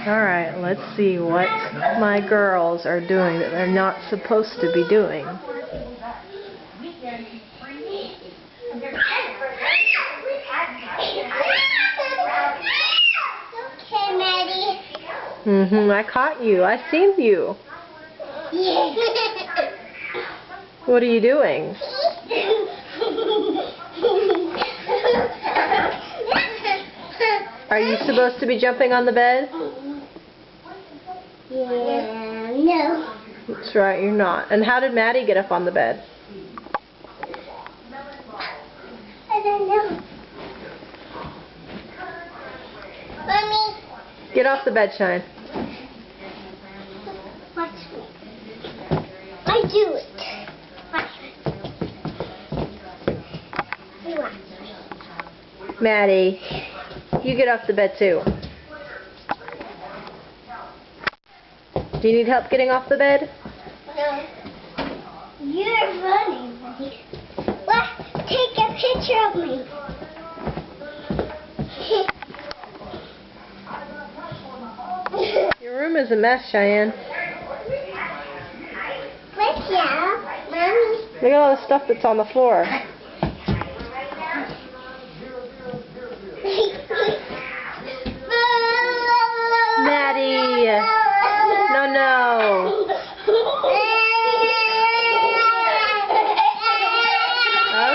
Alright, let's see what my girls are doing that they're not supposed to be doing. Okay, Maddie. I caught you. I seen you. What are you doing? Are you supposed to be jumping on the bed? Yeah, no. That's right, you're not. And how did Maddie get up on the bed? I don't know. Mommy. Get off the bed, Shine. Watch me. I do it. Watch me. You watch me. Maddie, you get off the bed too. Do you need help getting off the bed? No. You're running, buddy. What? Take a picture of me. Your room is a mess, Cheyenne. But yeah, Mommy. Look at all the stuff that's on the floor. Maddie! No.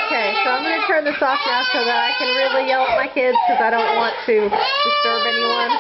Okay, so I'm going to turn this off now so that I can really yell at my kids because I don't want to disturb anyone.